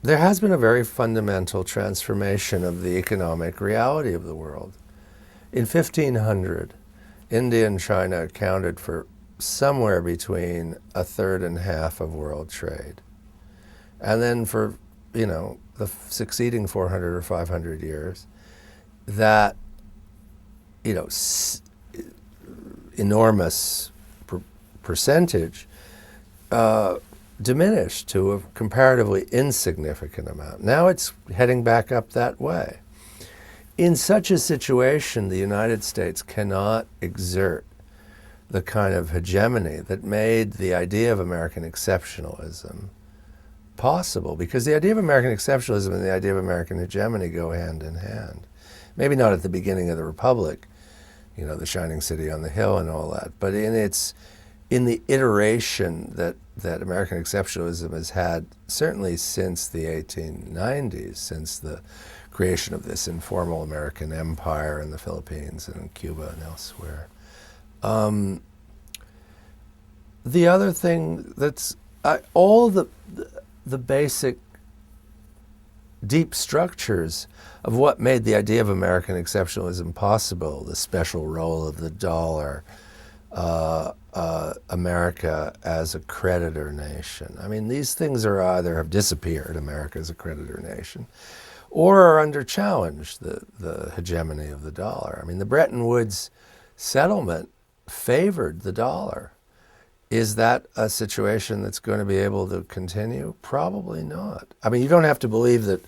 there has been a very fundamental transformation of the economic reality of the world. In 1500, India and China accounted for somewhere between a third and half of world trade. And then for, the succeeding 400 or 500 years, that, enormous percentage diminished to a comparatively insignificant amount. Now it's heading back up that way. In such a situation, the United States cannot exert the kind of hegemony that made the idea of American exceptionalism possible, because the idea of American exceptionalism and the idea of American hegemony go hand in hand. Maybe not at the beginning of the Republic, the shining city on the hill and all that, but in the iteration that American exceptionalism has had, certainly since the 1890s, since the creation of this informal American empire in the Philippines and in Cuba and elsewhere. The other thing that's all the basic deep structures of what made the idea of American exceptionalism possible, the special role of the dollar, America as a creditor nation. I mean, these things are either have disappeared, America as a creditor nation, or are under challenge, the hegemony of the dollar. I mean, the Bretton Woods settlement favored the dollar. Is that a situation that's going to be able to continue? Probably not. I mean, you don't have to believe that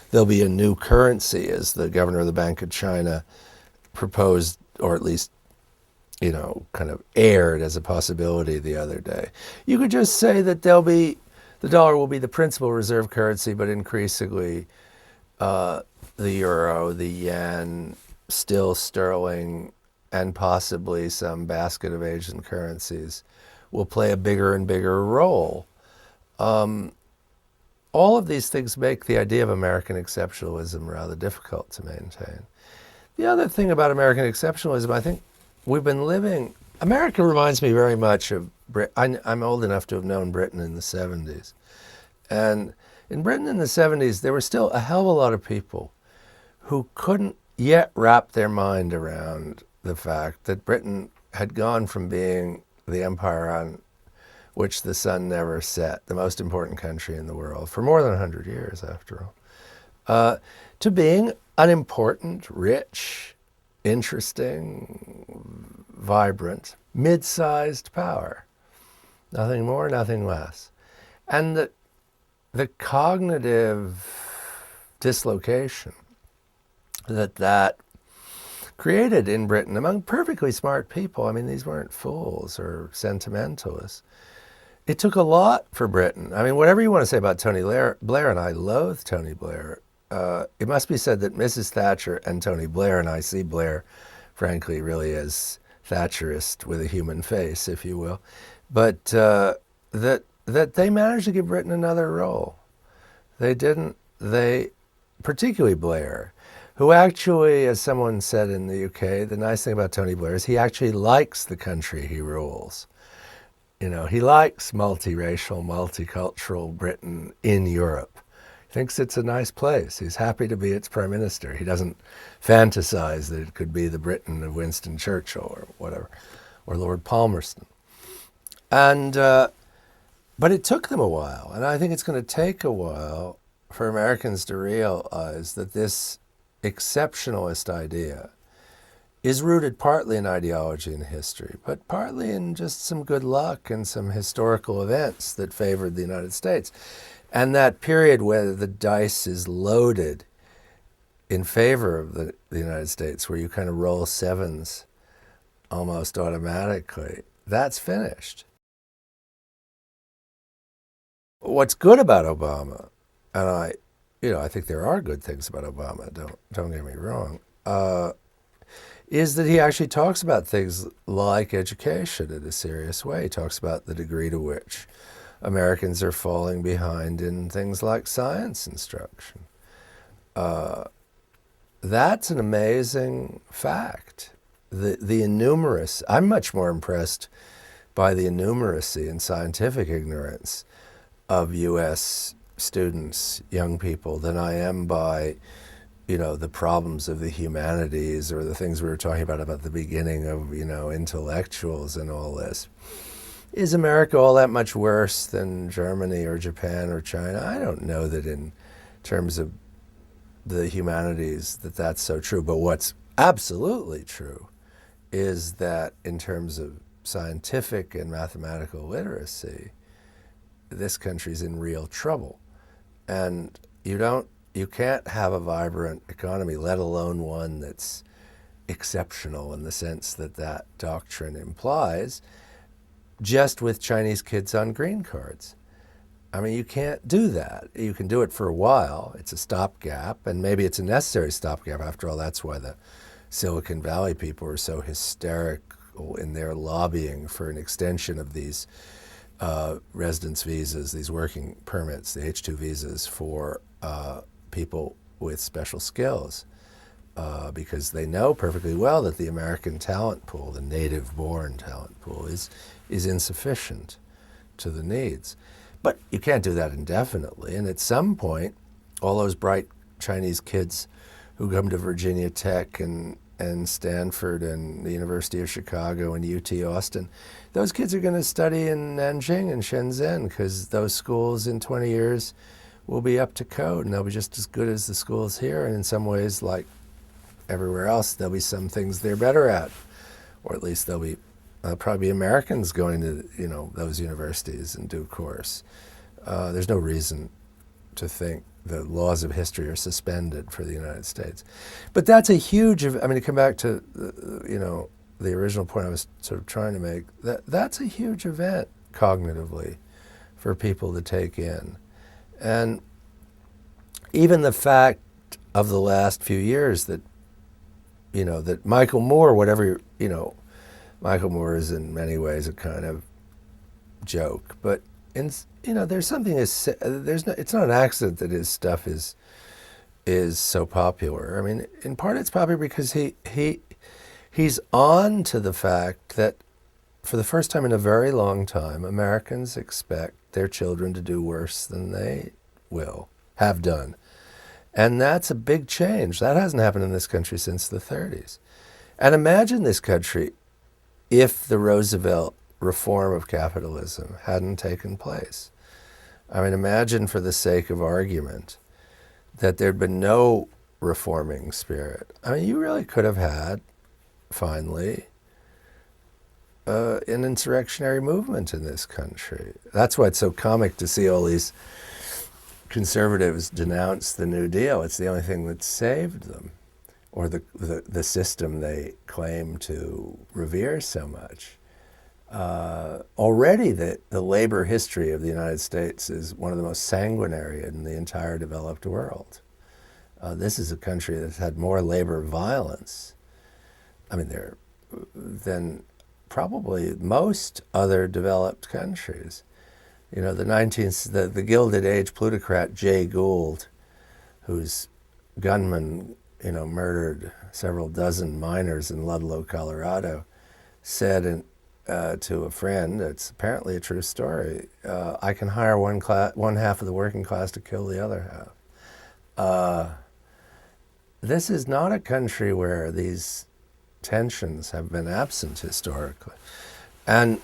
there'll be a new currency, as the governor of the Bank of China proposed, or at least, kind of aired as a possibility the other day. You could just say that the dollar will be the principal reserve currency, but increasingly the euro, the yen, still sterling, and possibly some basket of Asian currencies will play a bigger and bigger role. All of these things make the idea of American exceptionalism rather difficult to maintain. The other thing about American exceptionalism, I think America reminds me very much of Britain. I'm old enough to have known Britain in the 70s. And in Britain in the 70s, there were still a hell of a lot of people who couldn't yet wrap their mind around the fact that Britain had gone from being the empire on which the sun never set, the most important country in the world, for more than 100 years, after all, to being an important, rich, interesting, vibrant, mid-sized power. Nothing more, nothing less. And the cognitive dislocation that created in Britain among perfectly smart people, I mean, these weren't fools or sentimentalists. It took a lot for Britain. I mean, whatever you want to say about Tony Blair, and I loathe Tony Blair, it must be said that Mrs. Thatcher and Tony Blair, and I see Blair, frankly, really as Thatcherist with a human face, if you will, but that they managed to give Britain another role. Particularly Blair, who actually, as someone said in the UK, the nice thing about Tony Blair is he actually likes the country he rules. He likes multiracial, multicultural Britain in Europe. He thinks it's a nice place. He's happy to be its prime minister. He doesn't fantasize that it could be the Britain of Winston Churchill or whatever, or Lord Palmerston. And but it took them a while, and I think it's going to take a while for Americans to realize that this exceptionalist idea is rooted partly in ideology and history, but partly in just some good luck and some historical events that favored the United States. And that period where the dice is loaded in favor of the United States, where you kind of roll sevens almost automatically, that's finished. What's good about Obama, and I think there are good things about Obama, don't get me wrong, is that he actually talks about things like education in a serious way. He talks about the degree to which Americans are falling behind in things like science instruction. That's an amazing fact. I'm much more impressed by the innumeracy and scientific ignorance of U.S. students, young people, than I am by, the problems of the humanities or the things we were talking about the beginning of, intellectuals and all this. Is America all that much worse than Germany or Japan or China? I don't know that in terms of the humanities that's so true. But what's absolutely true is that in terms of scientific and mathematical literacy, this country's in real trouble. And you can't have a vibrant economy, let alone one that's exceptional in the sense that doctrine implies, just with Chinese kids on green cards. I mean, you can't do that. You can do it for a while. It's a stopgap, and maybe it's a necessary stopgap. After all, that's why the Silicon Valley people are so hysterical in their lobbying for an extension of these residence visas, these working permits, the H-2 visas for people with special skills, because they know perfectly well that the American talent pool, the native-born talent pool, is insufficient to the needs. But you can't do that indefinitely. And at some point, all those bright Chinese kids who come to Virginia Tech and Stanford and the University of Chicago and UT Austin, those kids are going to study in Nanjing and Shenzhen because those schools in 20 years will be up to code and they'll be just as good as the schools here. And in some ways, like everywhere else, there'll be some things they're better at, or at least there'll probably be Americans going to those universities in due course. There's no reason to think the laws of history are suspended for the United States. But that's a huge, to come back to the original point I was sort of trying to make, that's a huge event cognitively for people to take in. And even the fact of the last few years that, that Michael Moore, Michael Moore is in many ways a kind of joke, but there's something it's not an accident that his stuff is so popular. I mean, in part it's popular because he's on to the fact that for the first time in a very long time, Americans expect their children to do worse than they have done. And that's a big change. That hasn't happened in this country since the 30s. And imagine this country if the Roosevelt reform of capitalism hadn't taken place. I mean, imagine for the sake of argument that there'd been no reforming spirit. I mean, you really could have had, finally, an insurrectionary movement in this country. That's why it's so comic to see all these conservatives denounce the New Deal. It's the only thing that saved them, or the system they claim to revere so much. Already the labor history of the United States is one of the most sanguinary in the entire developed world. This is a country that's had more labor violence, than probably most other developed countries. The Gilded Age plutocrat Jay Gould, whose gunman murdered several dozen miners in Ludlow, Colorado, said to a friend, it's apparently a true story, I can hire one half of the working class to kill the other half. This is not a country where these tensions have been absent historically. And,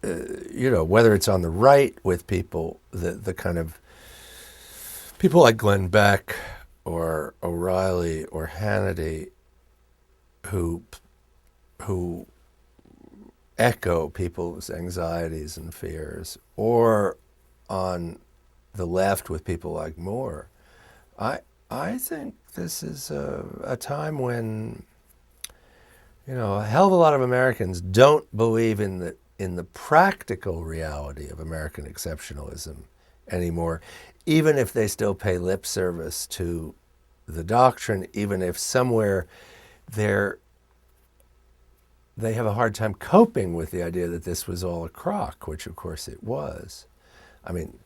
whether it's on the right with people, the kind of people like Glenn Beck or O'Reilly or Hannity who echo people's anxieties and fears, or on the left with people like Moore, I think this is a time when a hell of a lot of Americans don't believe in the practical reality of American exceptionalism anymore, even if they still pay lip service to the doctrine, even if somewhere they have a hard time coping with the idea that this was all a crock, which of course it was. I mean,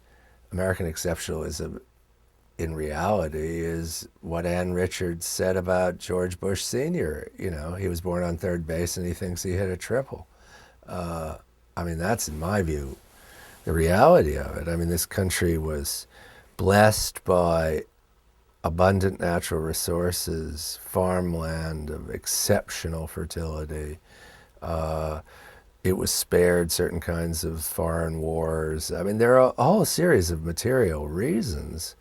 American exceptionalism in reality is what Ann Richards said about George Bush Sr. He was born on third base and he thinks he hit a triple. That's, in my view, the reality of it. I mean, this country was blessed by abundant natural resources, farmland of exceptional fertility. It was spared certain kinds of foreign wars. I mean, there are a whole series of material reasons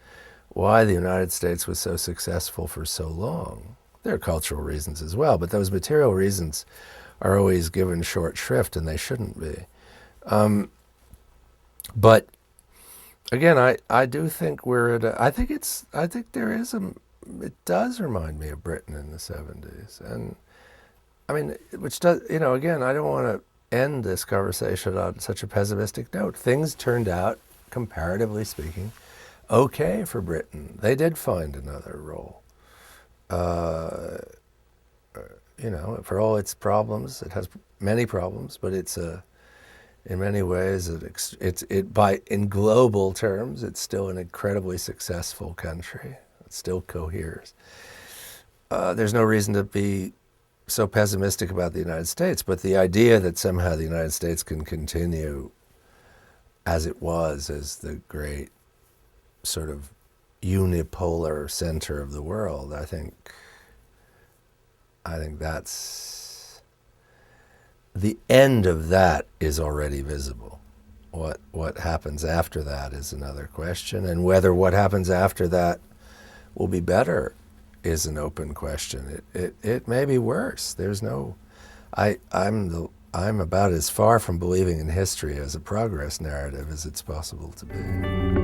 why the United States was so successful for so long. There are cultural reasons as well, but those material reasons are always given short shrift, and they shouldn't be. But again, I do think we're at I think there is it does remind me of Britain in the 70s. And I mean, which does, again, I don't want to end this conversation on such a pessimistic note. Things turned out, comparatively speaking, okay for Britain. They did find another role. For all its problems, it has many problems, but it's in many ways, in global terms, it's still an incredibly successful country. It still coheres. There's no reason to be so pessimistic about the United States, but the idea that somehow the United States can continue as it was, as the great sort of unipolar center of the world, I think that's the end of that is already visible. What happens after that is another question, and whether what happens after that will be better is an open question. It may be worse. I'm about as far from believing in history as a progress narrative as it's possible to be.